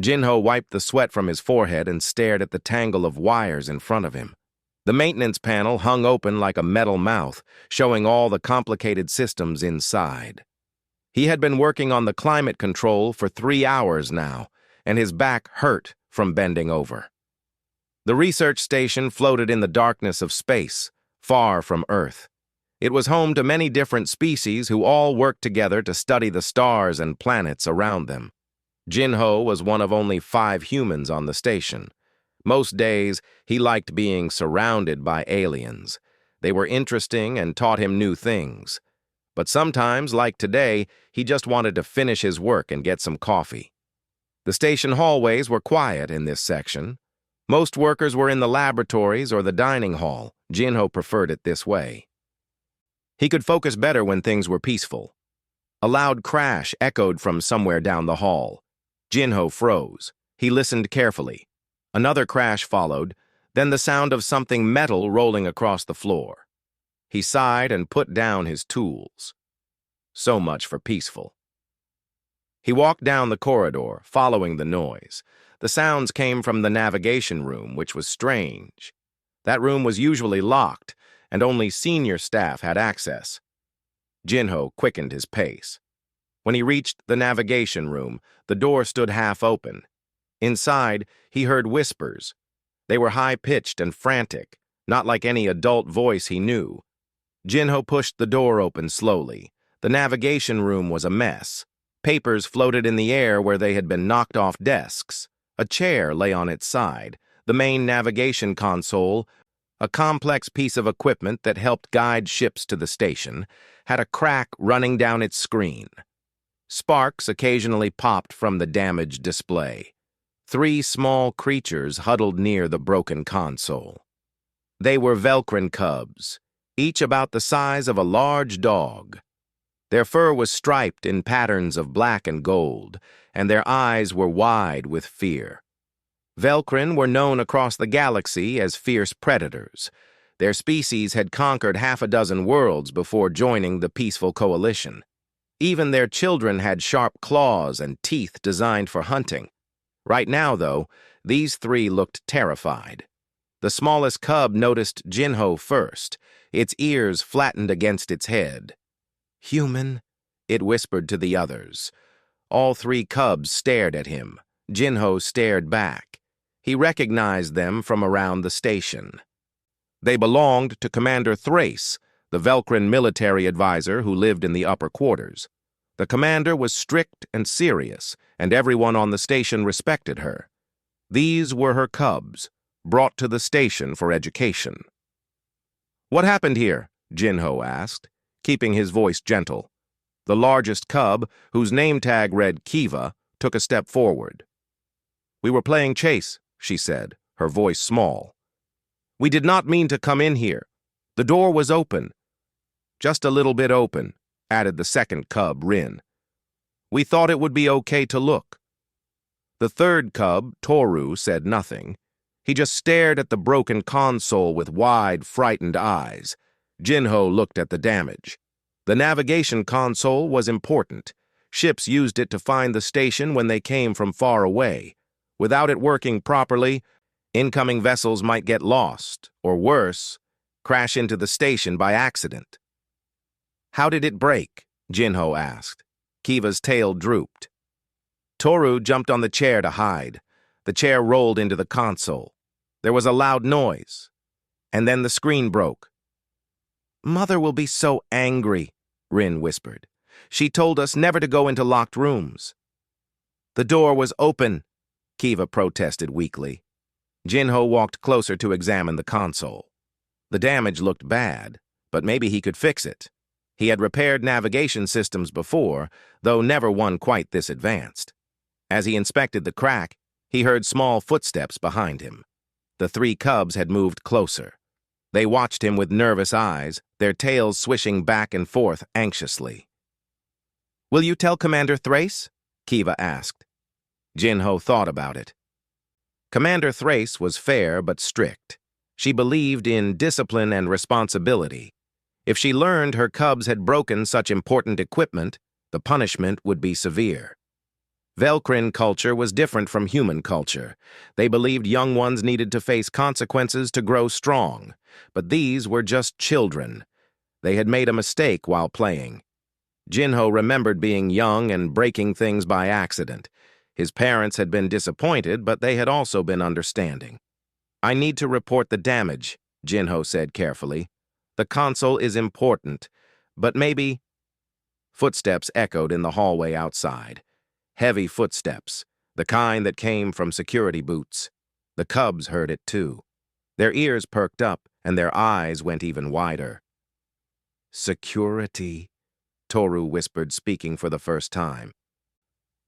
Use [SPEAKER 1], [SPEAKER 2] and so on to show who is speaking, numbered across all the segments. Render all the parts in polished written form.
[SPEAKER 1] Jinho wiped the sweat from his forehead and stared at the tangle of wires in front of him. The maintenance panel hung open like a metal mouth, showing all the complicated systems inside. He had been working on the climate control for 3 hours now, and his back hurt from bending over. The research station floated in the darkness of space, far from Earth. It was home to many different species who all worked together to study the stars and planets around them. Jinho was one of only 5 humans on the station. Most days, he liked being surrounded by aliens. They were interesting and taught him new things. But sometimes, like today, he just wanted to finish his work and get some coffee. The station hallways were quiet in this section. Most workers were in the laboratories or the dining hall. Jinho preferred it this way. He could focus better when things were peaceful. A loud crash echoed from somewhere down the hall. Jinho froze. He listened carefully. Another crash followed, then the sound of something metal rolling across the floor. He sighed and put down his tools. So much for peaceful. He walked down the corridor, following the noise. The sounds came from the navigation room, which was strange. That room was usually locked, and only senior staff had access. Jinho quickened his pace. When he reached the navigation room, the door stood half open. Inside, he heard whispers. They were high-pitched and frantic, not like any adult voice he knew. Jinho pushed the door open slowly. The navigation room was a mess. Papers floated in the air where they had been knocked off desks. A chair lay on its side. The main navigation console, a complex piece of equipment that helped guide ships to the station, had a crack running down its screen. Sparks occasionally popped from the damaged display. 3 small creatures huddled near the broken console. They were Velcrin cubs, each about the size of a large dog. Their fur was striped in patterns of black and gold, and their eyes were wide with fear. Velcrin were known across the galaxy as fierce predators. Their species had conquered 6 worlds before joining the peaceful coalition. Even their children had sharp claws and teeth designed for hunting. Right now, though, these 3 looked terrified. The smallest cub noticed Jinho first, its ears flattened against its head. "Human," it whispered to the others. All 3 cubs stared at him. Jinho stared back. He recognized them from around the station. They belonged to Commander Thrace, the Velcrin military advisor who lived in the upper quarters. The commander was strict and serious, and everyone on the station respected her. These were her cubs, brought to the station for education. "What happened here?" Jinho asked, keeping his voice gentle. The largest cub, whose name tag read Kiva, took a step forward. "We were playing chase," she said, her voice small. "We did not mean to come in here. The door was open." "Just a little bit open," added the second cub, Rin. "We thought it would be okay to look." The third cub, Toru, said nothing. He just stared at the broken console with wide, frightened eyes. Jinho looked at the damage. The navigation console was important. Ships used it to find the station when they came from far away. Without it working properly, incoming vessels might get lost, or worse, crash into the station by accident. "How did it break?" Jinho asked. Kiva's tail drooped. Toru jumped on the chair to hide. The chair rolled into the console. There was a loud noise, and then the screen broke. "Mother will be so angry," Rin whispered. "She told us never to go into locked rooms." "The door was open," Kiva protested weakly. Jinho walked closer to examine the console. The damage looked bad, but maybe he could fix it. He had repaired navigation systems before, though never one quite this advanced. As he inspected the crack, he heard small footsteps behind him. The 3 cubs had moved closer. They watched him with nervous eyes, their tails swishing back and forth anxiously. "Will you tell Commander Thrace?" Kiva asked. Jinho thought about it. Commander Thrace was fair but strict. She believed in discipline and responsibility. If she learned her cubs had broken such important equipment, the punishment would be severe. Velcrin culture was different from human culture. They believed young ones needed to face consequences to grow strong, but these were just children. They had made a mistake while playing. Jinho remembered being young and breaking things by accident. His parents had been disappointed, but they had also been understanding. "I need to report the damage," Jinho said carefully. "The console is important, but maybe—" Footsteps echoed in the hallway outside. Heavy footsteps, the kind that came from security boots. The cubs heard it too. Their ears perked up, and their eyes went even wider. "Security," Toru whispered, speaking for the first time.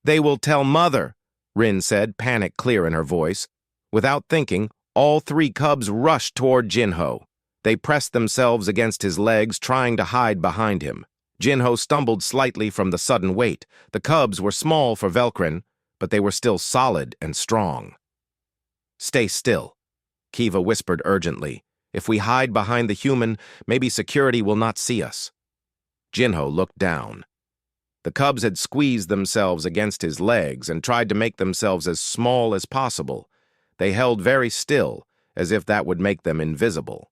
[SPEAKER 1] "They will tell Mother," Rin said, panic clear in her voice. Without thinking, all three cubs rushed toward Jinho. They pressed themselves against his legs, trying to hide behind him. Jinho stumbled slightly from the sudden weight. The cubs were small for Velcrin, but they were still solid and strong. "Stay still," Kiva whispered urgently. "If we hide behind the human, maybe security will not see us." Jinho looked down. The cubs had squeezed themselves against his legs and tried to make themselves as small as possible. They held very still, as if that would make them invisible.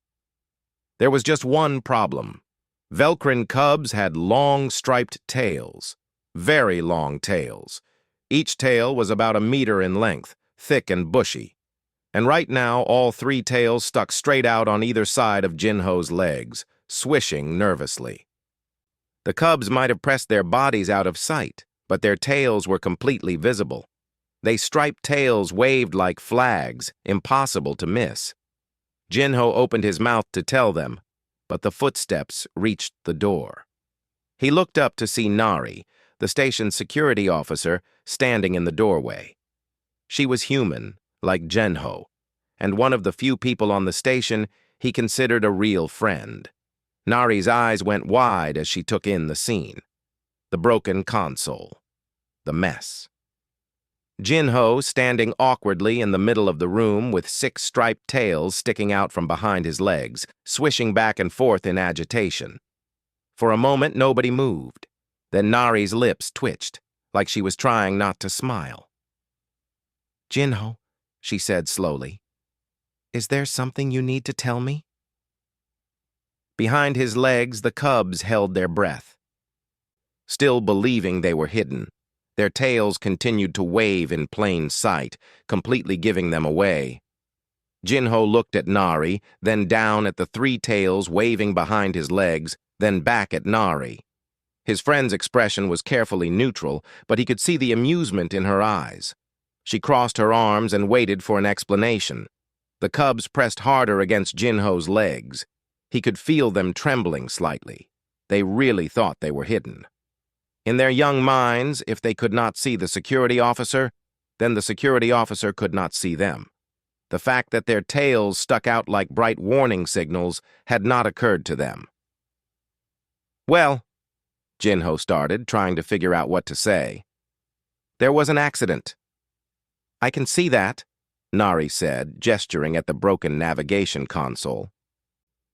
[SPEAKER 1] There was just one problem. Velcrin cubs had long striped tails, very long tails. Each tail was about a meter in length, thick and bushy. And right now, all three tails stuck straight out on either side of Jinho's legs, swishing nervously. The cubs might have pressed their bodies out of sight, but their tails were completely visible. They striped tails waved like flags, impossible to miss. Jinho opened his mouth to tell them, but the footsteps reached the door. He looked up to see Nari, the station's security officer, standing in the doorway. She was human, like Jinho, and one of the few people on the station he considered a real friend. Nari's eyes went wide as she took in the scene. The broken console. The mess. Jinho, standing awkwardly in the middle of the room with 6 striped tails sticking out from behind his legs, swishing back and forth in agitation. For a moment, nobody moved. Then Nari's lips twitched, like she was trying not to smile. "Jinho," she said slowly, "is there something you need to tell me?" Behind his legs, the cubs held their breath. Still believing they were hidden, their tails continued to wave in plain sight, completely giving them away. Jinho looked at Nari, then down at the 3 tails waving behind his legs, then back at Nari. His friend's expression was carefully neutral, but he could see the amusement in her eyes. She crossed her arms and waited for an explanation. The cubs pressed harder against Jinho's legs. He could feel them trembling slightly. They really thought they were hidden. In their young minds, if they could not see the security officer, then the security officer could not see them. The fact that their tails stuck out like bright warning signals had not occurred to them. "Well," Jinho started, trying to figure out what to say. "There was an accident." "I can see that," Nari said, gesturing at the broken navigation console.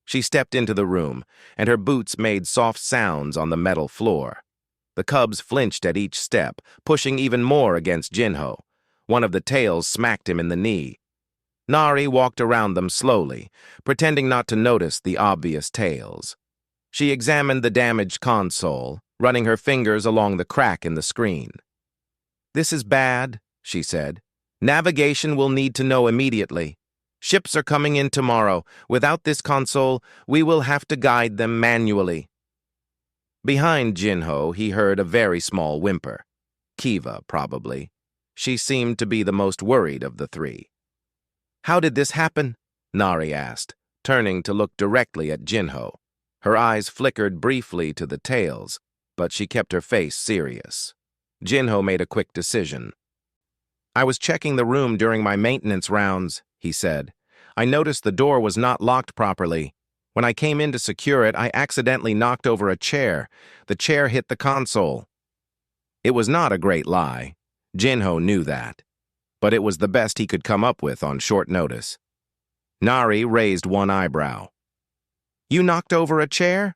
[SPEAKER 1] She stepped into the room, and her boots made soft sounds on the metal floor. The cubs flinched at each step, pushing even more against Jinho. One of the tails smacked him in the knee. Nari walked around them slowly, pretending not to notice the obvious tails. She examined the damaged console, running her fingers along the crack in the screen. "This is bad," she said. "Navigation will need to know immediately. Ships are coming in tomorrow. Without this console, we will have to guide them manually." Behind Jinho, he heard a very small whimper. Kiva, probably. She seemed to be the most worried of the 3. "How did this happen?" Nari asked, turning to look directly at Jinho. Her eyes flickered briefly to the tails, but she kept her face serious. Jinho made a quick decision. "I was checking the room during my maintenance rounds," he said. "I noticed the door was not locked properly. When I came in to secure it, I accidentally knocked over a chair. The chair hit the console." It was not a great lie. Jinho knew that. But it was the best he could come up with on short notice. Nari raised one eyebrow. "You knocked over a chair?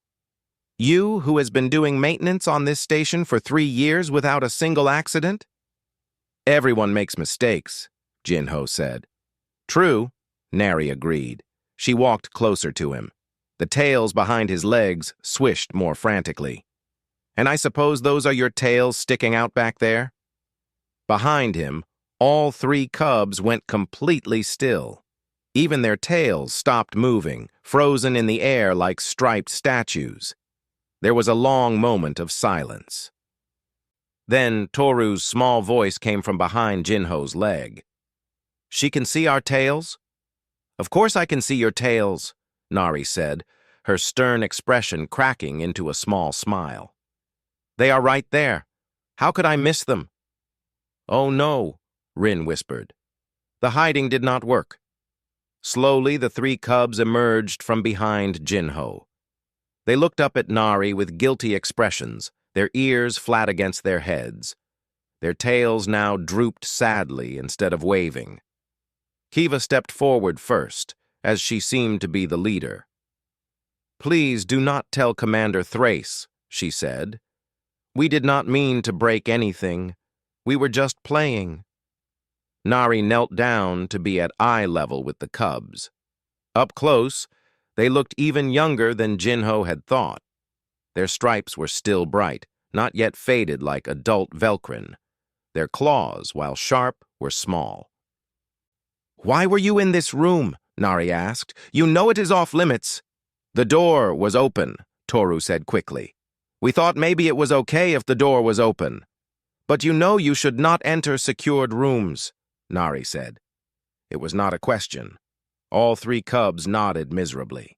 [SPEAKER 1] You, who has been doing maintenance on this station for 3 years without a single accident?" Everyone makes mistakes, Jinho said. True, Nari agreed. She walked closer to him. The tails behind his legs swished more frantically. And I suppose those are your tails sticking out back there? Behind him, all three cubs went completely still. Even their tails stopped moving, frozen in the air like striped statues. There was a long moment of silence. Then Toru's small voice came from behind Jinho's leg. She can see our tails? Of course I can see your tails, Nari said, her stern expression cracking into a small smile. They are right there. How could I miss them? Oh no, Rin whispered. The hiding did not work. Slowly, the three cubs emerged from behind Jinho. They looked up at Nari with guilty expressions, their ears flat against their heads. Their tails now drooped sadly instead of waving. Kiva stepped forward first, as she seemed to be the leader. Please do not tell Commander Thrace, she said. We did not mean to break anything. We were just playing. Nari knelt down to be at eye level with the cubs. Up close, they looked even younger than Jinho had thought. Their stripes were still bright, not yet faded like adult Velcrin. Their claws, while sharp, were small. Why were you in this room? Nari asked. You know it is off limits. The door was open, Toru said quickly. We thought maybe it was okay if the door was open. But you know you should not enter secured rooms, Nari said. It was not a question. All three cubs nodded miserably.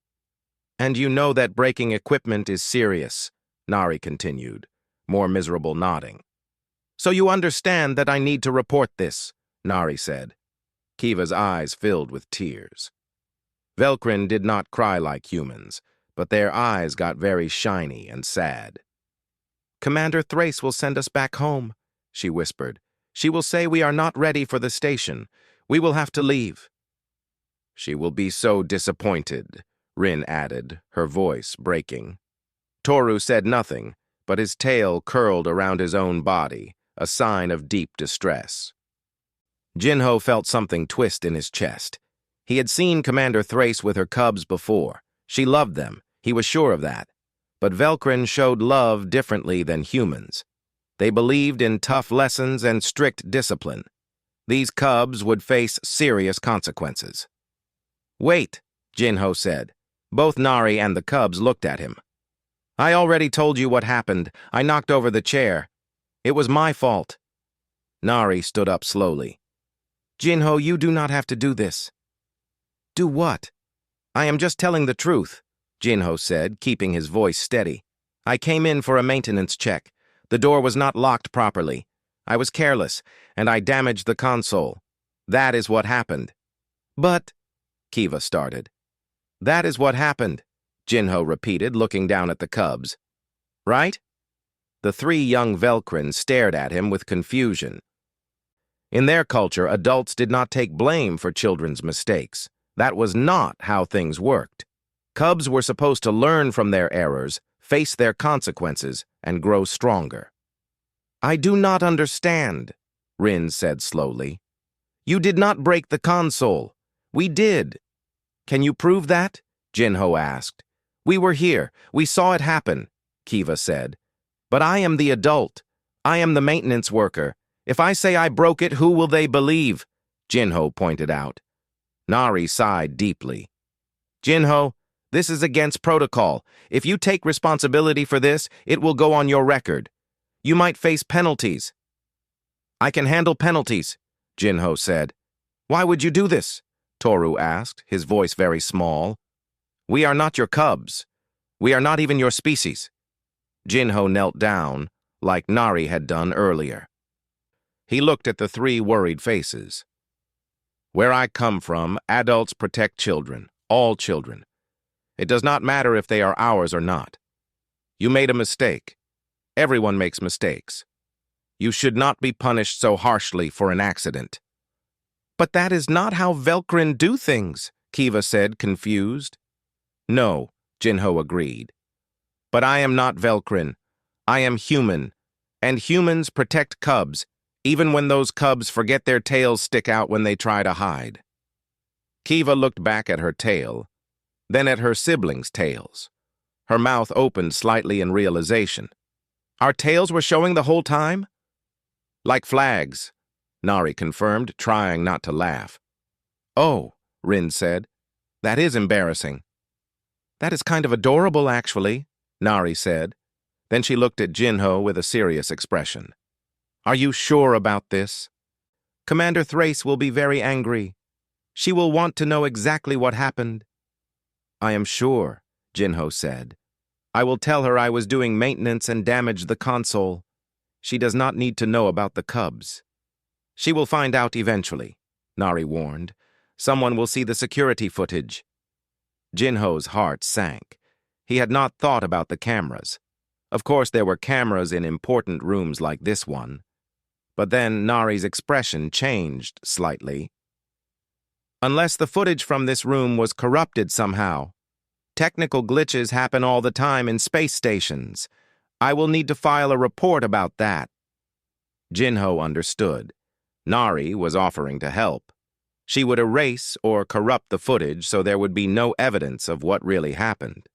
[SPEAKER 1] And you know that breaking equipment is serious, Nari continued, more miserable nodding. So you understand that I need to report this, Nari said. Kiva's eyes filled with tears. Velcrin did not cry like humans, but their eyes got very shiny and sad. Commander Thrace will send us back home, she whispered. She will say we are not ready for the station. We will have to leave. She will be so disappointed, Rin added, her voice breaking. Toru said nothing, but his tail curled around his own body, a sign of deep distress. Jinho felt something twist in his chest. He had seen Commander Thrace with her cubs before. She loved them, he was sure of that. But Velcrin showed love differently than humans. They believed in tough lessons and strict discipline. These cubs would face serious consequences. Wait, Jinho said. Both Nari and the cubs looked at him. I already told you what happened. I knocked over the chair. It was my fault. Nari stood up slowly. Jinho, you do not have to do this. Do what? I am just telling the truth, Jinho said, keeping his voice steady. I came in for a maintenance check. The door was not locked properly. I was careless, and I damaged the console. That is what happened. But, Kiva started. That is what happened, Jinho repeated, looking down at the cubs. Right? The three young Velcrin stared at him with confusion. In their culture, adults did not take blame for children's mistakes. That was not how things worked. Cubs were supposed to learn from their errors, face their consequences, and grow stronger. I do not understand, Rin said slowly. You did not break the console. We did. Can you prove that? Jinho asked. We were here. We saw it happen, Kiva said. But I am the adult. I am the maintenance worker. If I say I broke it, who will they believe? Jinho pointed out. Nari sighed deeply. Jinho, this is against protocol. If you take responsibility for this, it will go on your record. You might face penalties. I can handle penalties, Jinho said. Why would you do this? Toru asked, his voice very small. We are not your cubs. We are not even your species. Jinho knelt down, like Nari had done earlier. He looked at the three worried faces. Where I come from, adults protect children, all children. It does not matter if they are ours or not. You made a mistake. Everyone makes mistakes. You should not be punished so harshly for an accident. But that is not how Velcrin do things, Kiva said, confused. No, Jinho agreed. But I am not Velcrin. I am human, and humans protect cubs, even when those cubs forget their tails stick out when they try to hide. Kiva looked back at her tail, then at her siblings' tails. Her mouth opened slightly in realization. Our tails were showing the whole time? Like flags, Nari confirmed, trying not to laugh. Oh, Rin said. That is embarrassing. That is kind of adorable, actually, Nari said. Then she looked at Jinho with a serious expression. Are you sure about this? Commander Thrace will be very angry. She will want to know exactly what happened. I am sure, Jinho said. I will tell her I was doing maintenance and damaged the console. She does not need to know about the cubs. She will find out eventually, Nari warned. Someone will see the security footage. Jinho's heart sank. He had not thought about the cameras. Of course, there were cameras in important rooms like this one. But then Nari's expression changed slightly. Unless the footage from this room was corrupted somehow. Technical glitches happen all the time in space stations. I will need to file a report about that. Jinho understood. Nari was offering to help. She would erase or corrupt the footage so there would be no evidence of what really happened.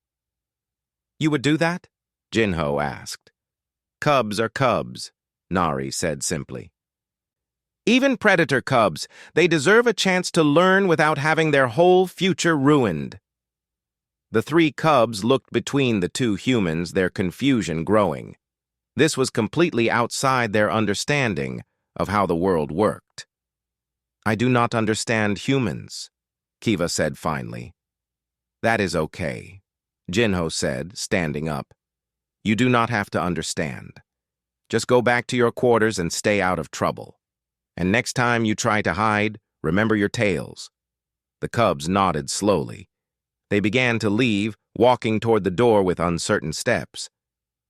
[SPEAKER 1] You would do that? Jinho asked. Cubs are cubs, Nari said simply. Even predator cubs, they deserve a chance to learn without having their whole future ruined. The three cubs looked between the two humans, their confusion growing. This was completely outside their understanding of how the world worked. I do not understand humans, Kiva said finally. That is okay, Jinho said, standing up. You do not have to understand. Just go back to your quarters and stay out of trouble. And next time you try to hide, remember your tails. The cubs nodded slowly. They began to leave, walking toward the door with uncertain steps.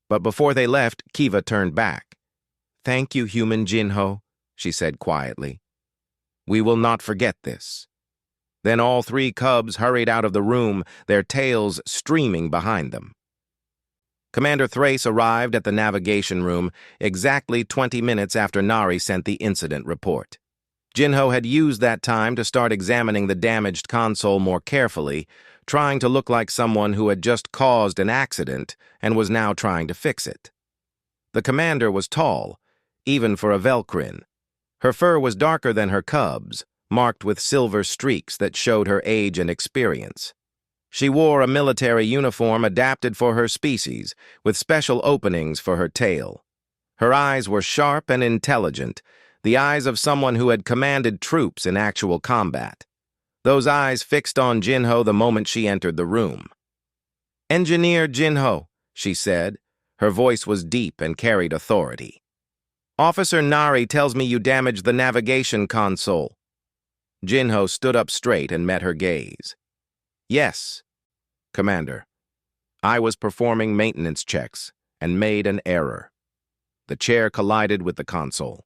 [SPEAKER 1] But before they left, Kiva turned back. Thank you, human Jinho, she said quietly. We will not forget this. Then all three cubs hurried out of the room, their tails streaming behind them. Commander Thrace arrived at the navigation room exactly 20 minutes after Nari sent the incident report. Jinho had used that time to start examining the damaged console more carefully, trying to look like someone who had just caused an accident and was now trying to fix it. The commander was tall, even for a Velcrin. Her fur was darker than her cubs, marked with silver streaks that showed her age and experience. She wore a military uniform adapted for her species, with special openings for her tail. Her eyes were sharp and intelligent, the eyes of someone who had commanded troops in actual combat. Those eyes fixed on Jinho the moment she entered the room. Engineer Jinho, she said. Her voice was deep and carried authority. Officer Nari tells me you damaged the navigation console. Jinho stood up straight and met her gaze. Yes, Commander. I was performing maintenance checks and made an error. The chair collided with the console.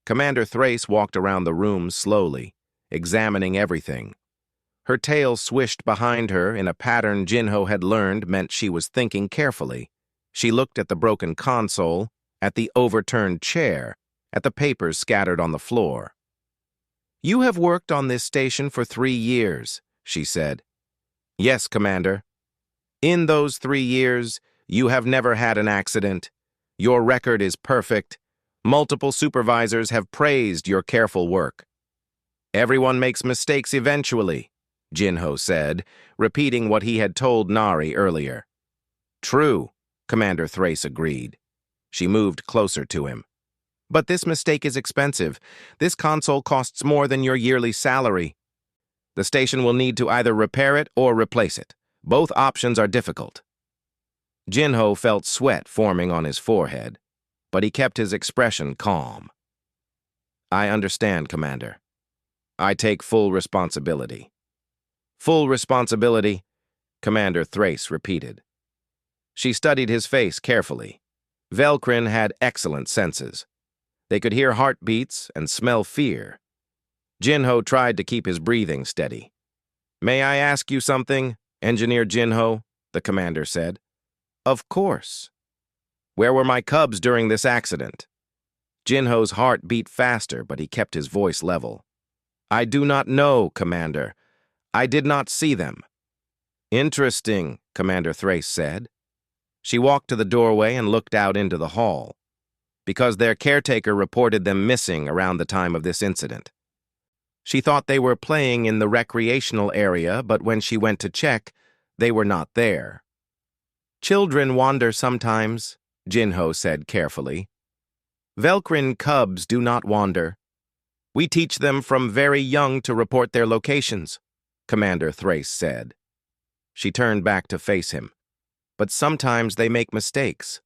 [SPEAKER 1] Commander Thrace walked around the room slowly, examining everything. Her tail swished behind her in a pattern Jinho had learned meant she was thinking carefully. She looked at the broken console, at the overturned chair, at the papers scattered on the floor. You have worked on this station for 3 years, she said. Yes, Commander. In those 3 years, you have never had an accident. Your record is perfect. Multiple supervisors have praised your careful work. Everyone makes mistakes eventually, Jinho said, repeating what he had told Nari earlier. True, Commander Thrace agreed. She moved closer to him. But this mistake is expensive. This console costs more than your yearly salary. The station will need to either repair it or replace it. Both options are difficult. Jinho felt sweat forming on his forehead, but he kept his expression calm. I understand, Commander. I take full responsibility. Full responsibility, Commander Thrace repeated. She studied his face carefully. Velcrin had excellent senses. They could hear heartbeats and smell fear. Jinho tried to keep his breathing steady. May I ask you something, Engineer Jinho? The commander said. Of course. Where were my cubs during this accident? Jinho's heart beat faster, but he kept his voice level. I do not know, Commander. I did not see them. Interesting, Commander Thrace said. She walked to the doorway and looked out into the hall, because their caretaker reported them missing around the time of this incident. She thought they were playing in the recreational area, but when she went to check, they were not there. Children wander sometimes, Jinho said carefully. Velcrin cubs do not wander. We teach them from very young to report their locations, Commander Thrace said. She turned back to face him. But sometimes they make mistakes.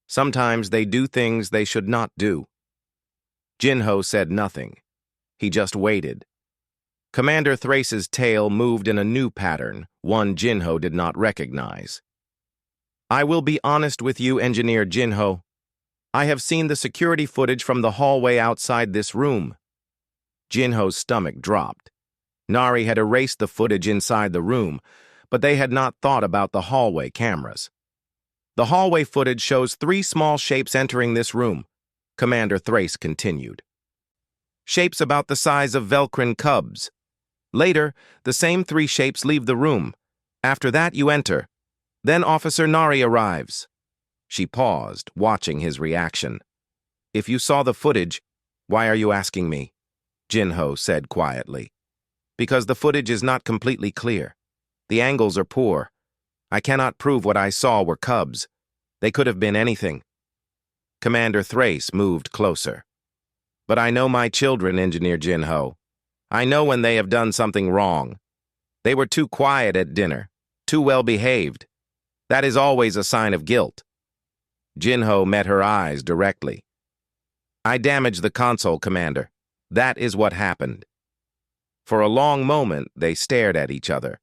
[SPEAKER 1] Sometimes they do things they should not do. Jinho said nothing. He just waited. Commander Thrace's tail moved in a new pattern, one Jinho did not recognize. I will be honest with you, Engineer Jinho. I have seen the security footage from the hallway outside this room. Jinho's stomach dropped. Nari had erased the footage inside the room, but they had not thought about the hallway cameras. The hallway footage shows 3 small shapes entering this room, Commander Thrace continued. Shapes about the size of Velcrin cubs. Later, the same 3 shapes leave the room. After that, you enter. Then Officer Nari arrives. She paused, watching his reaction. If you saw the footage, why are you asking me? Jinho said quietly. Because the footage is not completely clear. The angles are poor. I cannot prove what I saw were cubs. They could have been anything. Commander Thrace moved closer. But I know my children, Engineer Jinho. I know when they have done something wrong. They were too quiet at dinner, too well behaved. That is always a sign of guilt. Jinho met her eyes directly. I damaged the console, Commander. That is what happened. For a long moment, they stared at each other.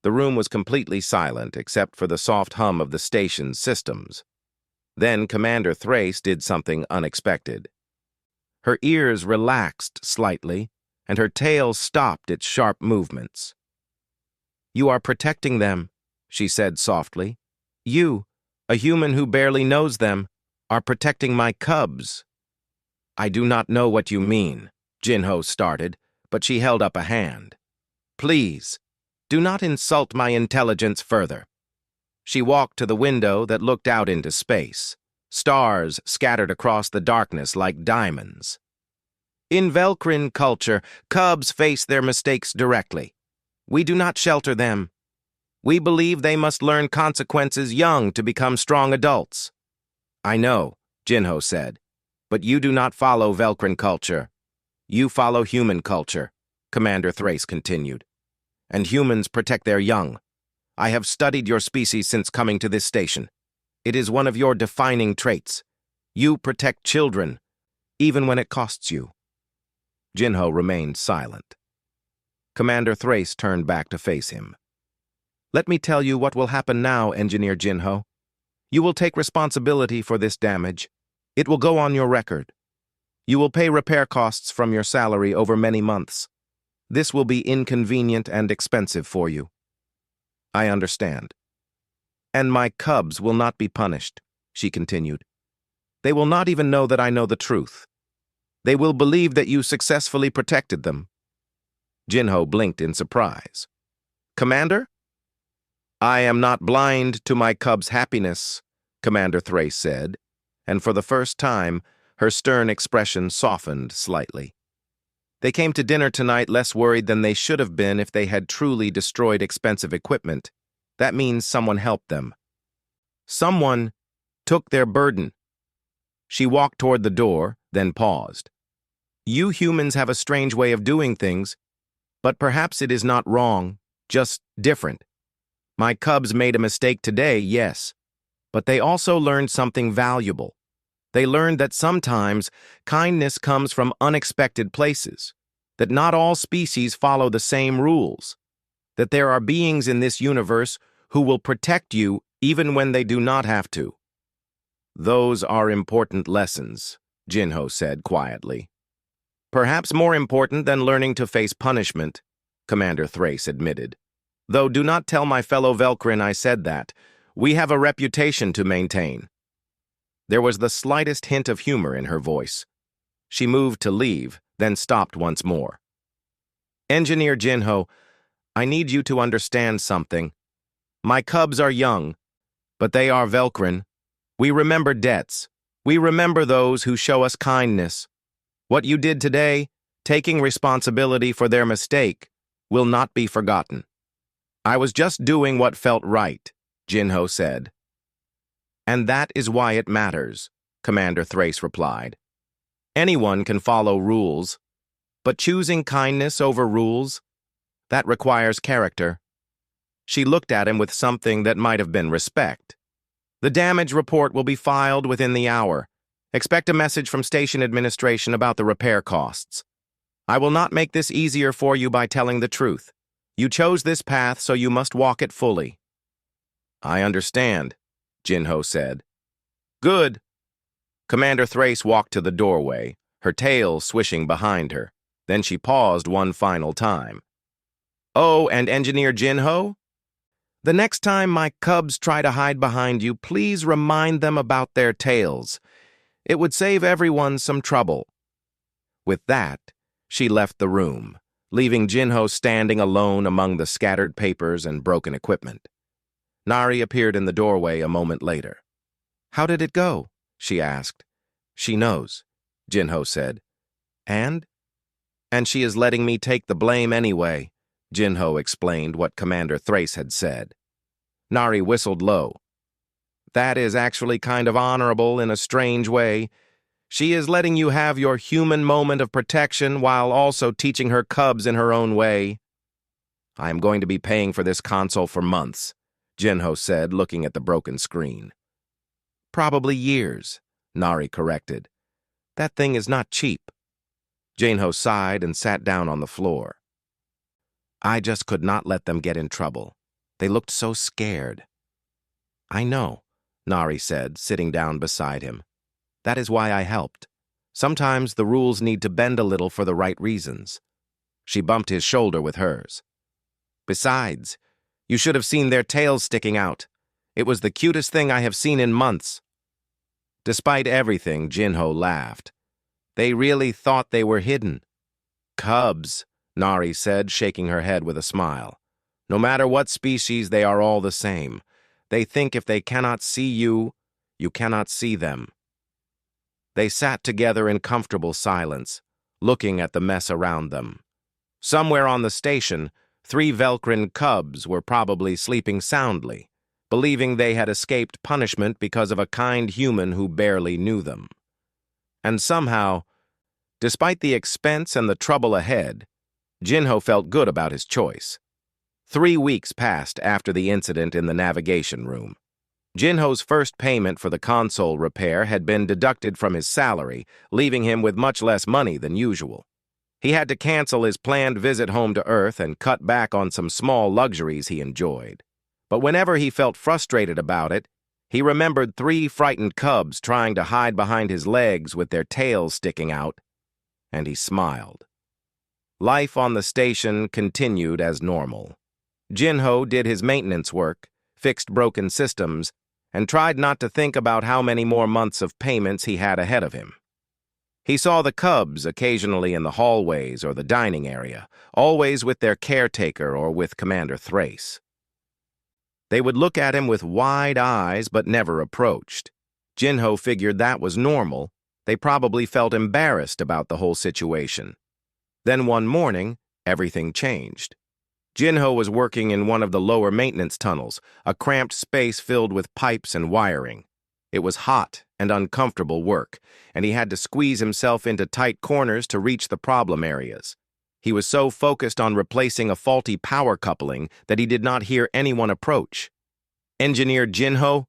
[SPEAKER 1] The room was completely silent except for the soft hum of the station's systems. Then Commander Thrace did something unexpected. Her ears relaxed slightly, and her tail stopped its sharp movements. You are protecting them, she said softly. You, a human who barely knows them, are protecting my cubs. I do not know what you mean, Jinho started, but she held up a hand. Please, do not insult my intelligence further. She walked to the window that looked out into space. Stars scattered across the darkness like diamonds. In Velcrin culture, cubs face their mistakes directly. We do not shelter them. We believe they must learn consequences young to become strong adults. I know, Jinho said, but you do not follow Velcrin culture. You follow human culture, Commander Thrace continued. And humans protect their young. I have studied your species since coming to this station. It is one of your defining traits. You protect children, even when it costs you. Jinho remained silent. Commander Thrace turned back to face him. Let me tell you what will happen now, Engineer Jinho. You will take responsibility for this damage. It will go on your record. You will pay repair costs from your salary over many months. This will be inconvenient and expensive for you. I understand. And my cubs will not be punished, she continued. They will not even know that I know the truth. They will believe that you successfully protected them. Jinho blinked in surprise. Commander? I am not blind to my cubs' happiness, Commander Thrace said, and for the first time, her stern expression softened slightly. They came to dinner tonight less worried than they should have been if they had truly destroyed expensive equipment. That means someone helped them. Someone took their burden. She walked toward the door, then paused. You humans have a strange way of doing things, but perhaps it is not wrong, just different. My cubs made a mistake today, yes, but they also learned something valuable. They learned that sometimes kindness comes from unexpected places, that not all species follow the same rules, that there are beings in this universe who will protect you even when they do not have to. Those are important lessons, Jinho said quietly. Perhaps more important than learning to face punishment, Commander Thrace admitted. Though do not tell my fellow Velcrin I said that. We have a reputation to maintain. There was the slightest hint of humor in her voice, She moved to leave, then stopped once more. Engineer Jinho, I need you to understand something. My cubs are young, but they are Velcrin. We remember debts. We remember those who show us kindness. What you did today, taking responsibility for their mistake, will not be forgotten. I was just doing what felt right, Jinho said. And that is why it matters, Commander Thrace replied. Anyone can follow rules, but choosing kindness over rules, that requires character. She looked at him with something that might have been respect. The damage report will be filed within the hour. Expect a message from station administration about the repair costs. I will not make this easier for you by telling the truth. You chose this path, so you must walk it fully. I understand, Jinho said. Good. Commander Thrace walked to the doorway, her tail swishing behind her. Then she paused one final time. Oh, and Engineer Jinho? The next time my cubs try to hide behind you, please remind them about their tails. It would save everyone some trouble. With that, she left the room, leaving Jinho standing alone among the scattered papers and broken equipment. Nari appeared in the doorway a moment later. How did it go? She asked. She knows, Jinho said. And? And she is letting me take the blame anyway, Jinho explained what Commander Thrace had said. Nari whistled low. That is actually kind of honorable in a strange way. She is letting you have your human moment of protection while also teaching her cubs in her own way. I am going to be paying for this console for months, Jinho said, looking at the broken screen. Probably years, Nari corrected. That thing is not cheap. Jinho sighed and sat down on the floor. I just could not let them get in trouble. They looked so scared. I know, Nari said, sitting down beside him. That is why I helped. Sometimes the rules need to bend a little for the right reasons. She bumped his shoulder with hers. Besides, you should have seen their tails sticking out. It was the cutest thing I have seen in months. Despite everything, Jinho laughed. They really thought they were hidden. Cubs, Nari said, shaking her head with a smile. No matter what species, they are all the same. They think if they cannot see you, you cannot see them. They sat together in comfortable silence, looking at the mess around them. Somewhere on the station, 3 Velcrin cubs were probably sleeping soundly, believing they had escaped punishment because of a kind human who barely knew them. And somehow, despite the expense and the trouble ahead, Jinho felt good about his choice. 3 weeks passed after the incident in the navigation room. Jinho's first payment for the console repair had been deducted from his salary, leaving him with much less money than usual. He had to cancel his planned visit home to Earth and cut back on some small luxuries he enjoyed. But whenever he felt frustrated about it, he remembered 3 frightened cubs trying to hide behind his legs with their tails sticking out, and he smiled. Life on the station continued as normal. Jinho did his maintenance work, fixed broken systems, and tried not to think about how many more months of payments he had ahead of him. He saw the cubs occasionally in the hallways or the dining area, always with their caretaker or with Commander Thrace. They would look at him with wide eyes but never approached. Jinho figured that was normal. They probably felt embarrassed about the whole situation. Then one morning, everything changed. Jinho was working in one of the lower maintenance tunnels, a cramped space filled with pipes and wiring. It was hot and uncomfortable work, and he had to squeeze himself into tight corners to reach the problem areas. He was so focused on replacing a faulty power coupling that he did not hear anyone approach. Engineer Jinho?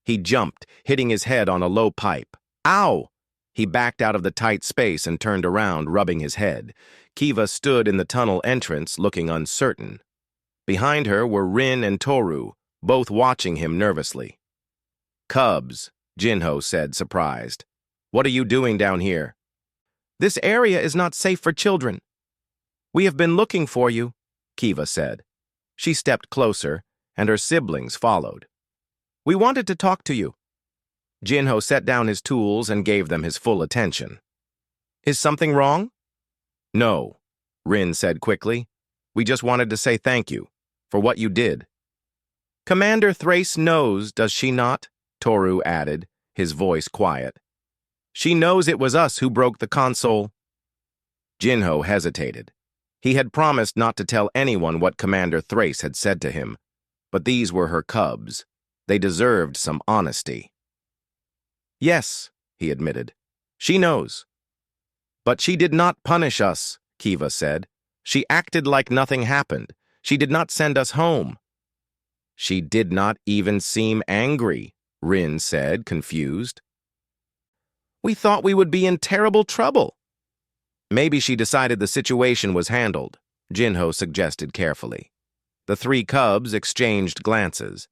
[SPEAKER 1] He jumped, hitting his head on a low pipe. Ow! He backed out of the tight space and turned around, rubbing his head. Kiva stood in the tunnel entrance, looking uncertain. Behind her were Rin and Toru, both watching him nervously. Cubs, Jinho said, surprised. What are you doing down here? This area is not safe for children. We have been looking for you, Kiva said. She stepped closer, and her siblings followed. We wanted to talk to you. Jinho set down his tools and gave them his full attention. Is something wrong? No, Rin said quickly. We just wanted to say thank you for what you did. Commander Thrace knows, does she not? Toru added, his voice quiet. She knows it was us who broke the console. Jinho hesitated. He had promised not to tell anyone what Commander Thrace had said to him, but these were her cubs. They deserved some honesty. Yes, he admitted. She knows. But she did not punish us, Kiva said. She acted like nothing happened. She did not send us home. She did not even seem angry, Rin said, confused. We thought we would be in terrible trouble. Maybe she decided the situation was handled, Jinho suggested carefully. The three cubs exchanged glances.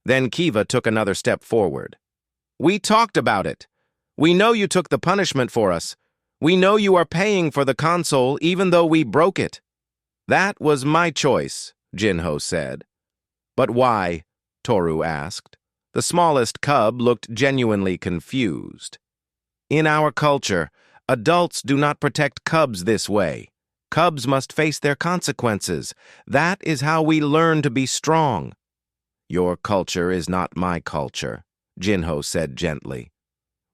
[SPEAKER 1] Then Kiva took another step forward. We talked about it. We know you took the punishment for us. We know you are paying for the console even though we broke it. That was my choice, Jinho said. But why? Toru asked. The smallest cub looked genuinely confused. In our culture, adults do not protect cubs this way. Cubs must face their consequences. That is how we learn to be strong. Your culture is not my culture, Jinho said gently.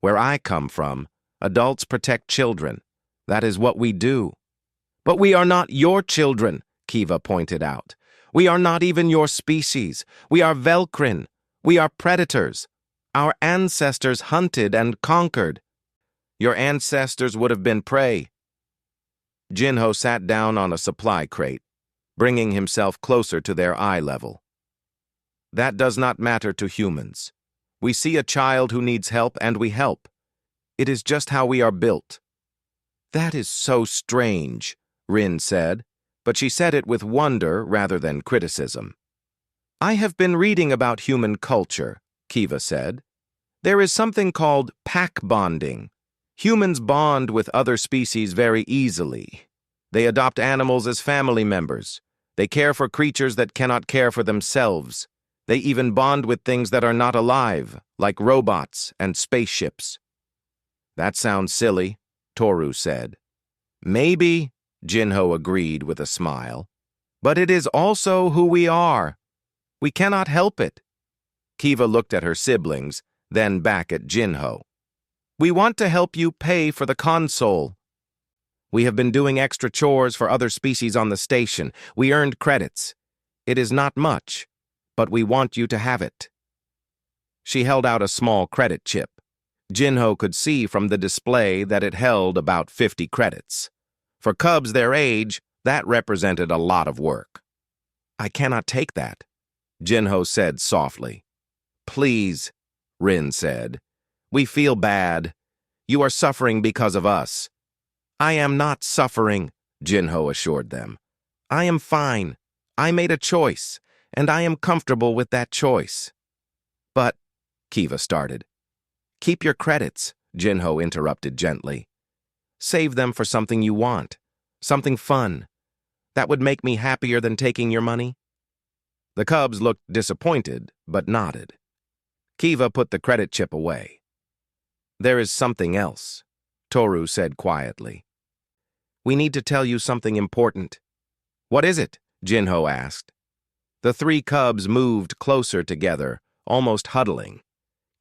[SPEAKER 1] Where I come from, adults protect children. That is what we do. But we are not your children, Kiva pointed out. We are not even your species. We are Velkrin. We are predators. Our ancestors hunted and conquered. Your ancestors would have been prey. Jinho sat down on a supply crate, bringing himself closer to their eye level. That does not matter to humans. We see a child who needs help and we help. It is just how we are built. That is so strange, Rin said, but she said it with wonder rather than criticism. I have been reading about human culture, Kiva said. There is something called pack bonding. Humans bond with other species very easily. They adopt animals as family members. They care for creatures that cannot care for themselves. They even bond with things that are not alive, like robots and spaceships. That sounds silly, Toru said. Maybe, Jinho agreed with a smile. But it is also who we are. We cannot help it. Kiva looked at her siblings, then back at Jinho. We want to help you pay for the console. We have been doing extra chores for other species on the station. We earned credits. It is not much, but we want you to have it. She held out a small credit chip. Jinho could see from the display that it held about 50 credits. For cubs their age, that represented a lot of work. I cannot take that, Jinho said softly. Please, Rin said. We feel bad. You are suffering because of us. I am not suffering, Jinho assured them. I am fine. I made a choice, and I am comfortable with that choice. But, Kiva started. Keep your credits, Jinho interrupted gently. Save them for something you want, something fun. That would make me happier than taking your money. The cubs looked disappointed, but nodded. Kiva put the credit chip away. There is something else, Toru said quietly. We need to tell you something important. What is it? Jinho asked. The three cubs moved closer together, almost huddling.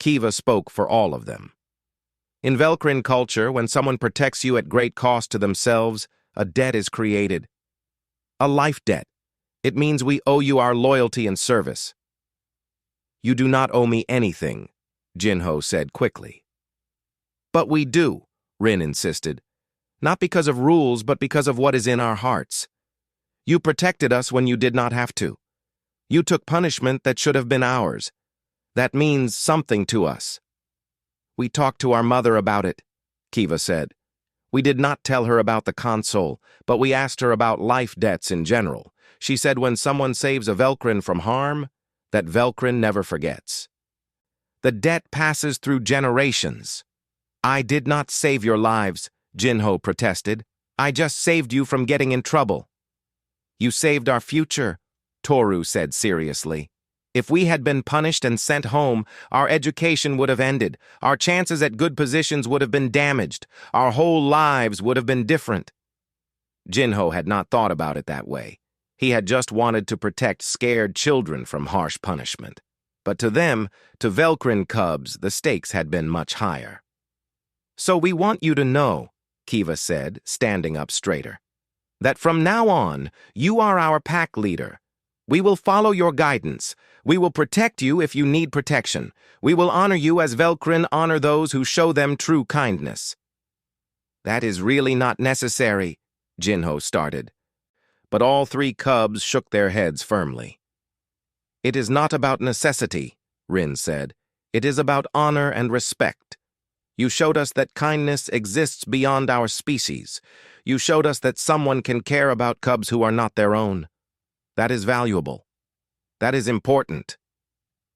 [SPEAKER 1] Kiva spoke for all of them. In Velkrin culture, when someone protects you at great cost to themselves, a debt is created. A life debt. It means we owe you our loyalty and service. You do not owe me anything, Jinho said quickly. But we do, Rin insisted. Not because of rules, but because of what is in our hearts. You protected us when you did not have to. You took punishment that should have been ours. That means something to us. We talked to our mother about it, Kiva said. We did not tell her about the console, but we asked her about life debts in general. She said when someone saves a Velkrin from harm, that Velkrin never forgets. The debt passes through generations. I did not save your lives, Jinho protested. I just saved you from getting in trouble. You saved our future, Toru said seriously. If we had been punished and sent home, our education would have ended, our chances at good positions would have been damaged, our whole lives would have been different. Jinho had not thought about it that way. He had just wanted to protect scared children from harsh punishment. But to them, to Velcrin cubs, the stakes had been much higher. "So we want you to know," Kiva said, standing up straighter, "that from now on, you are our pack leader. We will follow your guidance. We will protect you if you need protection. We will honor you as Velcrin honor those who show them true kindness." "That is really not necessary," Jinho started. But all three cubs shook their heads firmly. "It is not about necessity," Rin said. "It is about honor and respect. You showed us that kindness exists beyond our species. You showed us that someone can care about cubs who are not their own. That is valuable. That is important."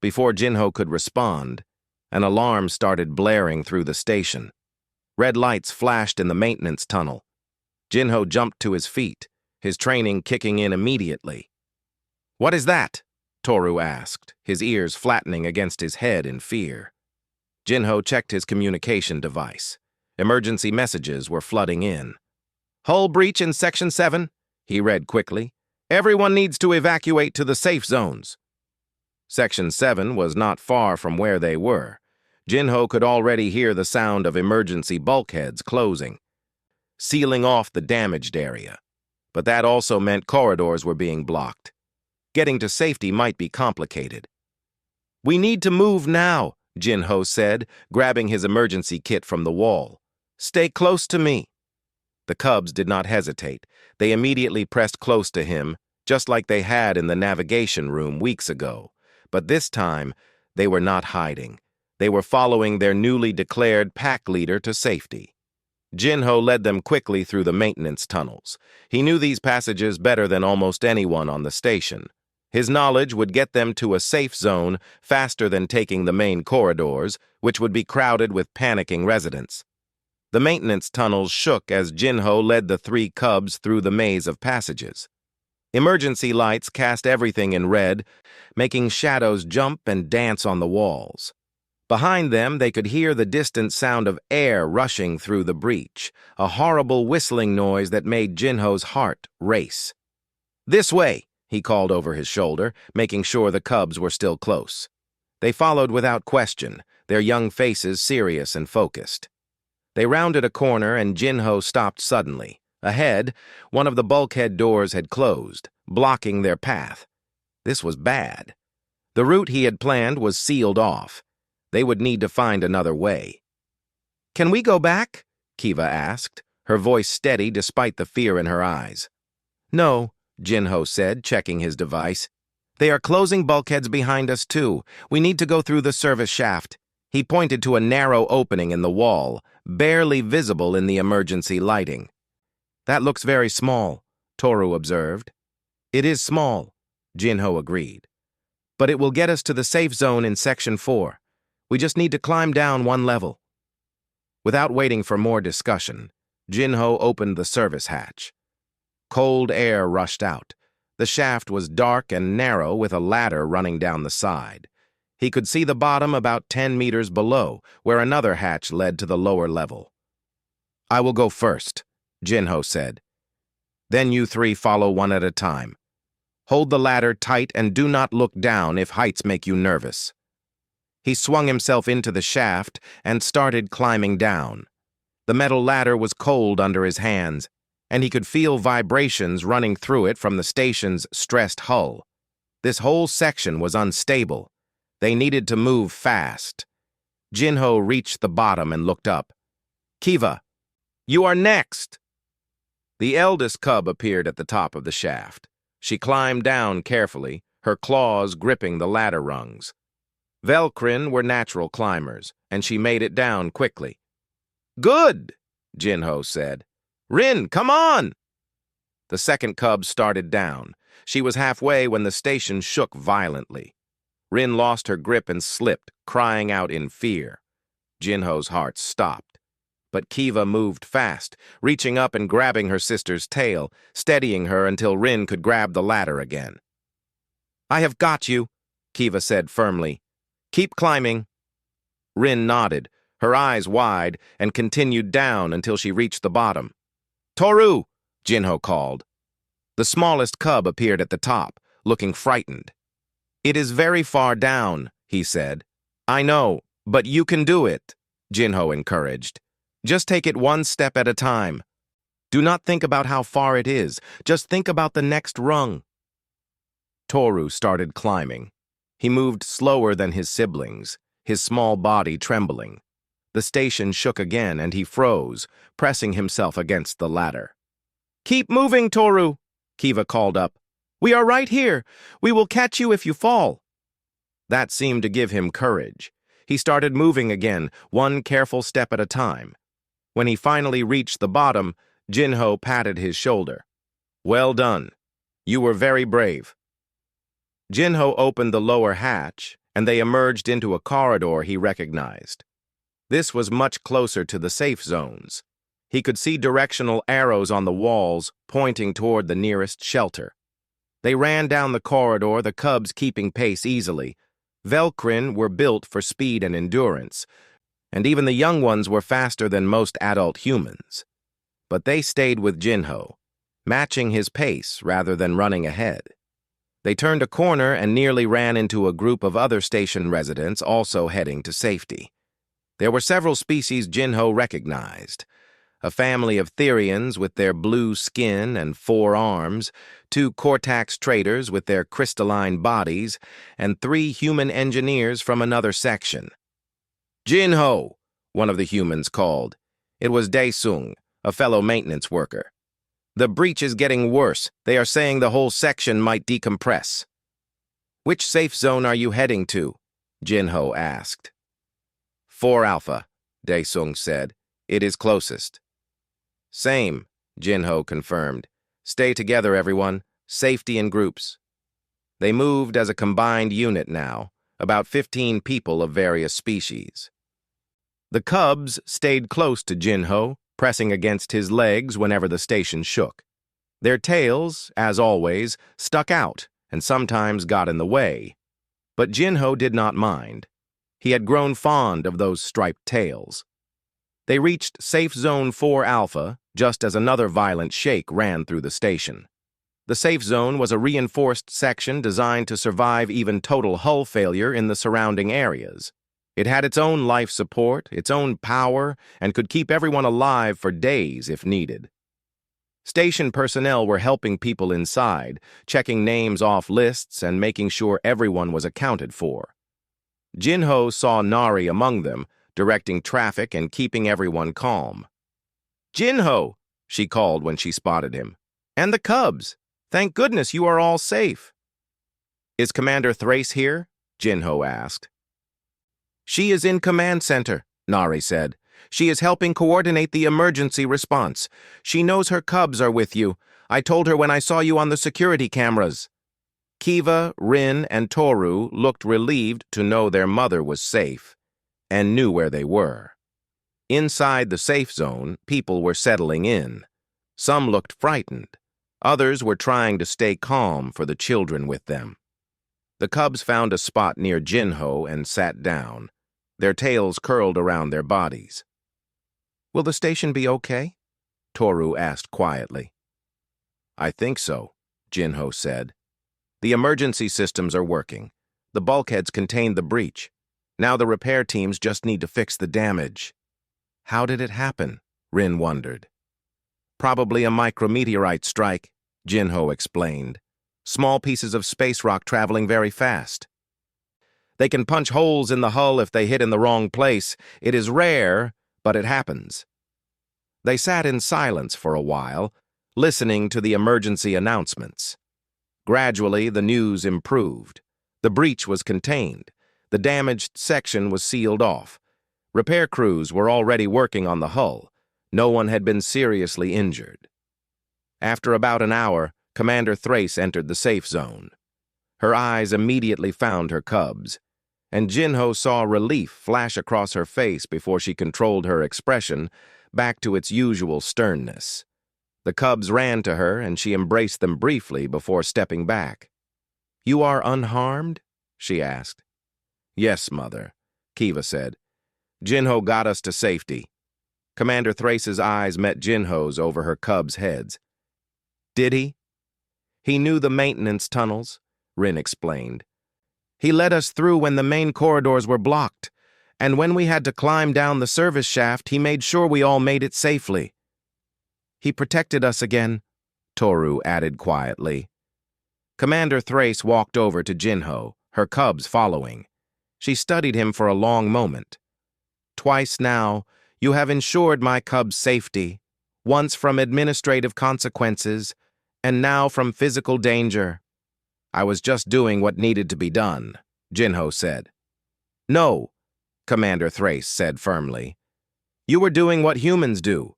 [SPEAKER 1] Before Jinho could respond, an alarm started blaring through the station. Red lights flashed in the maintenance tunnel. Jinho jumped to his feet, his training kicking in immediately. "What is that?" Toru asked, his ears flattening against his head in fear. Jinho checked his communication device. Emergency messages were flooding in. "Hull breach in Section 7, he read quickly. "Everyone needs to evacuate to the safe zones." Section 7 was not far from where they were. Jinho could already hear the sound of emergency bulkheads closing, sealing off the damaged area. But that also meant corridors were being blocked. Getting to safety might be complicated. "We need to move now," Jinho said, grabbing his emergency kit from the wall. "Stay close to me." The cubs did not hesitate. They immediately pressed close to him, just like they had in the navigation room weeks ago. But this time, they were not hiding. They were following their newly declared pack leader to safety. Jinho led them quickly through the maintenance tunnels. He knew these passages better than almost anyone on the station. His knowledge would get them to a safe zone faster than taking the main corridors, which would be crowded with panicking residents. The maintenance tunnels shook as Jinho led the three cubs through the maze of passages. Emergency lights cast everything in red, making shadows jump and dance on the walls. Behind them, they could hear the distant sound of air rushing through the breach, a horrible whistling noise that made Jinho's heart race. "This way," he called over his shoulder, making sure the cubs were still close. They followed without question, their young faces serious and focused. They rounded a corner and Jinho stopped suddenly. Ahead, one of the bulkhead doors had closed, blocking their path. This was bad. The route he had planned was sealed off. They would need to find another way. "Can we go back?" Kiva asked, her voice steady despite the fear in her eyes. "No," Jinho said, checking his device. "They are closing bulkheads behind us too. We need to go through the service shaft." He pointed to a narrow opening in the wall, barely visible in the emergency lighting. "That looks very small," Toru observed. "It is small," Jinho agreed. "But it will get us to the safe zone in Section 4. We just need to climb down one level." Without waiting for more discussion, Jinho opened the service hatch. Cold air rushed out. The shaft was dark and narrow with a ladder running down the side. He could see the bottom about 10 meters below, where another hatch led to the lower level. "I will go first," Jinho said. "Then you three follow one at a time. Hold the ladder tight and do not look down if heights make you nervous." He swung himself into the shaft and started climbing down. The metal ladder was cold under his hands, and he could feel vibrations running through it from the station's stressed hull. This whole section was unstable. They needed to move fast. Jinho reached the bottom and looked up. "Kiva, you are next!" The eldest cub appeared at the top of the shaft. She climbed down carefully, her claws gripping the ladder rungs. Velcrin were natural climbers, and she made it down quickly. "Good," Jinho said. "Rin, come on!" The second cub started down. She was halfway when the station shook violently. Rin lost her grip and slipped, crying out in fear. Jinho's heart stopped. But Kiva moved fast, reaching up and grabbing her sister's tail, steadying her until Rin could grab the ladder again. "I have got you," Kiva said firmly. Keep climbing. Rin nodded, her eyes wide, and continued down until she reached the bottom. Toru! Jinho called. The smallest cub appeared at the top, looking frightened. It is very far down, he said. I know, but you can do it, Jinho encouraged. Just take it one step at a time. Do not think about how far it is, just think about the next rung. Toru started climbing. He moved slower than his siblings, his small body trembling. The station shook again and he froze, pressing himself against the ladder. Keep moving, Toru, Kiva called up. We are right here. We will catch you if you fall. That seemed to give him courage. He started moving again, one careful step at a time. When he finally reached the bottom, Jinho patted his shoulder. Well done. You were very brave. Jinho opened the lower hatch, and they emerged into a corridor he recognized. This was much closer to the safe zones. He could see directional arrows on the walls pointing toward the nearest shelter. They ran down the corridor, the cubs keeping pace easily. Velkrin were built for speed and endurance, and even the young ones were faster than most adult humans. But they stayed with Jinho, matching his pace rather than running ahead. They turned a corner and nearly ran into a group of other station residents also heading to safety. There were several species Jinho recognized. A family of Therians with their blue skin and 4 arms, 2 Cortax traders with their crystalline bodies, and 3 human engineers from another section. Jinho, one of the humans called. It was Daesung, a fellow maintenance worker. The breach is getting worse. They are saying the whole section might decompress. Which safe zone are you heading to? Jinho asked. 4 Alpha, Daesung said. It is closest. Same, Jinho confirmed. Stay together, everyone. Safety in groups. They moved as a combined unit now, about 15 people of various species. The cubs stayed close to Jinho, pressing against his legs whenever the station shook. Their tails, as always, stuck out and sometimes got in the way. But Jinho did not mind. He had grown fond of those striped tails. They reached Safe Zone 4 Alpha just as another violent shake ran through the station. The safe zone was a reinforced section designed to survive even total hull failure in the surrounding areas. It had its own life support, its own power, and could keep everyone alive for days if needed. Station personnel were helping people inside, checking names off lists and making sure everyone was accounted for. Jinho saw Nari among them, directing traffic and keeping everyone calm. Jinho, she called when she spotted him. And the cubs. Thank goodness you are all safe. Is Commander Thrace here? Jinho asked. She is in command center, Nari said. She is helping coordinate the emergency response. She knows her cubs are with you. I told her when I saw you on the security cameras. Kiva, Rin, and Toru looked relieved to know their mother was safe and knew where they were. Inside the safe zone, people were settling in. Some looked frightened. Others were trying to stay calm for the children with them. The cubs found a spot near Jinho and sat down. Their tails curled around their bodies. Will the station be okay? Toru asked quietly. I think so, Jinho said. The emergency systems are working. The bulkheads contained the breach. Now the repair teams just need to fix the damage. How did it happen? Rin wondered. Probably a micrometeorite strike, Jinho explained. Small pieces of space rock traveling very fast. They can punch holes in the hull if they hit in the wrong place. It is rare, but it happens. They sat in silence for a while, listening to the emergency announcements. Gradually, the news improved. The breach was contained. The damaged section was sealed off. Repair crews were already working on the hull. No one had been seriously injured. After about an hour, Commander Thrace entered the safe zone. Her eyes immediately found her cubs, and Jinho saw relief flash across her face before she controlled her expression back to its usual sternness. The cubs ran to her, and she embraced them briefly before stepping back. You are unharmed? she asked. Yes, Mother, Kiva said. Jinho got us to safety. Commander Thrace's eyes met Jinho's over her cubs' heads. Did he? He knew the maintenance tunnels, Rin explained. He led us through when the main corridors were blocked, and when we had to climb down the service shaft, he made sure we all made it safely. He protected us again, Toru added quietly. Commander Thrace walked over to Jinho, her cubs following. She studied him for a long moment. Twice now, you have ensured my cubs' safety, once from administrative consequences, and now from physical danger. I was just doing what needed to be done, Jinho said. No, Commander Thrace said firmly. You were doing what humans do.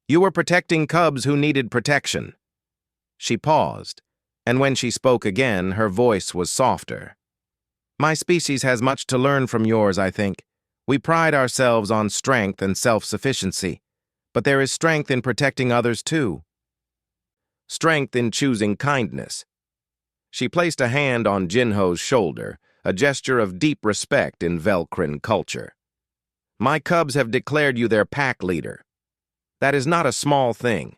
[SPEAKER 1] You were protecting cubs who needed protection. She paused, and when she spoke again, her voice was softer. My species has much to learn from yours, I think. We pride ourselves on strength and self-sufficiency, but there is strength in protecting others too. Strength in choosing kindness. She placed a hand on Jinho's shoulder, a gesture of deep respect in Velcrin culture. My cubs have declared you their pack leader. That is not a small thing.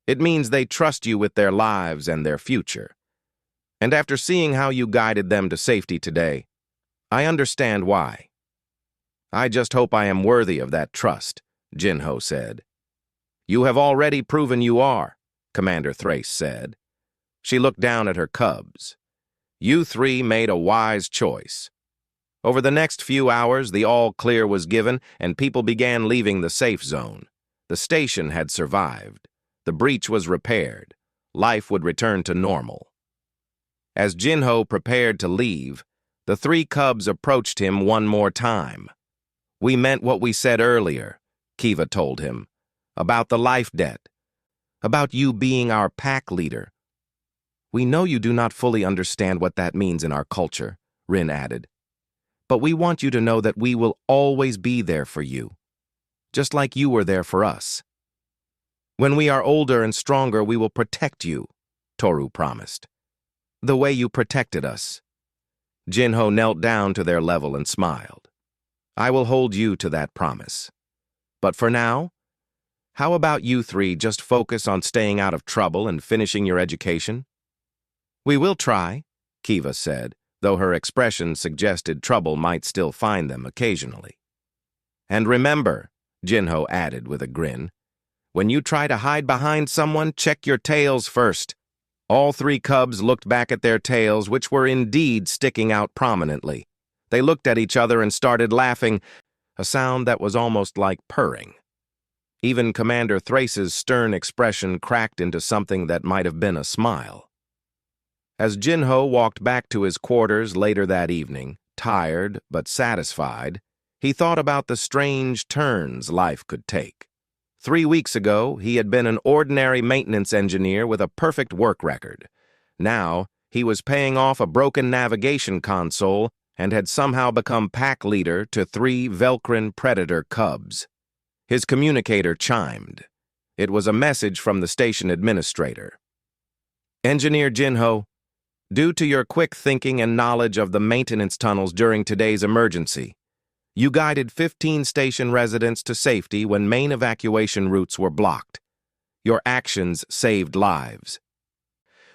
[SPEAKER 1] It means they trust you with their lives and their future. And after seeing how you guided them to safety today, I understand why. I just hope I am worthy of that trust, Jinho said. You have already proven you are, Commander Thrace said. She looked down at her cubs. You three made a wise choice. Over the next few hours, the all-clear was given and people began leaving the safe zone. The station had survived. The breach was repaired. Life would return to normal. As Jinho prepared to leave, the three cubs approached him one more time. We meant what we said earlier, Kiva told him, about the life debt, about you being our pack leader. We know you do not fully understand what that means in our culture, Rin added. But we want you to know that we will always be there for you, just like you were there for us. When we are older and stronger, we will protect you, Toru promised. The way you protected us. Jinho knelt down to their level and smiled. I will hold you to that promise. But for now, how about you three just focus on staying out of trouble and finishing your education? We will try, Kiva said, though her expression suggested trouble might still find them occasionally. And remember, Jinho added with a grin, when you try to hide behind someone, check your tails first. All three cubs looked back at their tails, which were indeed sticking out prominently. They looked at each other and started laughing, a sound that was almost like purring. Even Commander Thrace's stern expression cracked into something that might have been a smile. As Jinho walked back to his quarters later that evening, tired but satisfied, he thought about the strange turns life could take. 3 weeks ago, he had been an ordinary maintenance engineer with a perfect work record. Now, he was paying off a broken navigation console and had somehow become pack leader to 3 Velcrin predator cubs. His communicator chimed. It was a message from the station administrator. Engineer Jinho, due to your quick thinking and knowledge of the maintenance tunnels during today's emergency, you guided 15 station residents to safety when main evacuation routes were blocked. Your actions saved lives.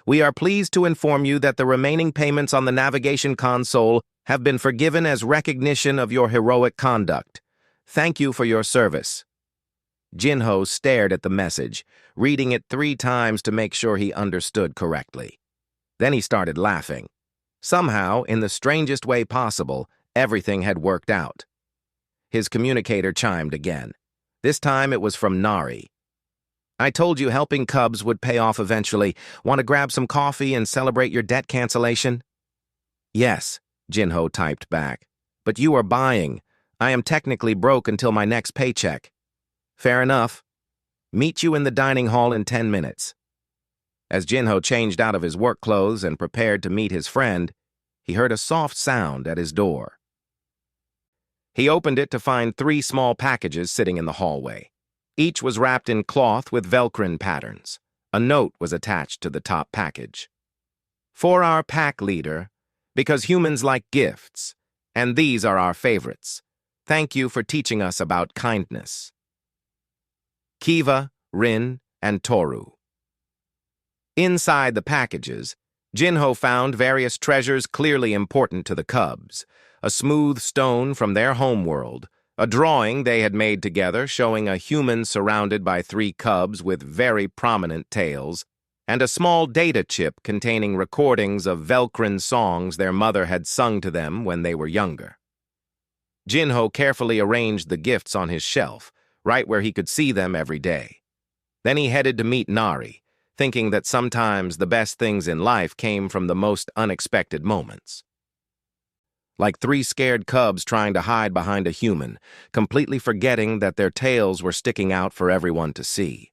[SPEAKER 1] We are pleased to inform you that the remaining payments on the navigation console have been forgiven as recognition of your heroic conduct. Thank you for your service. Jinho stared at the message, reading it 3 times to make sure he understood correctly. Then he started laughing. Somehow, in the strangest way possible, everything had worked out. His communicator chimed again. This time it was from Nari. I told you helping cubs would pay off eventually. Want to grab some coffee and celebrate your debt cancellation? Yes, Jinho typed back. But you are buying. I am technically broke until my next paycheck. Fair enough. Meet you in the dining hall in 10 minutes. As Jinho changed out of his work clothes and prepared to meet his friend, he heard a soft sound at his door. He opened it to find 3 small packages sitting in the hallway. Each was wrapped in cloth with Velcrin patterns. A note was attached to the top package. For our pack leader, Because humans like gifts, and these are our favorites. Thank you for teaching us about kindness. Kiva, Rin, and Toru. Inside the packages, Jinho found various treasures clearly important to the cubs. A smooth stone from their homeworld, a drawing they had made together showing a human surrounded by 3 cubs with very prominent tails, and a small data chip containing recordings of Velcrin songs their mother had sung to them when they were younger. Jinho carefully arranged the gifts on his shelf, right where he could see them every day. Then he headed to meet Nari, thinking that sometimes the best things in life came from the most unexpected moments. Like 3 scared cubs trying to hide behind a human, completely forgetting that their tails were sticking out for everyone to see.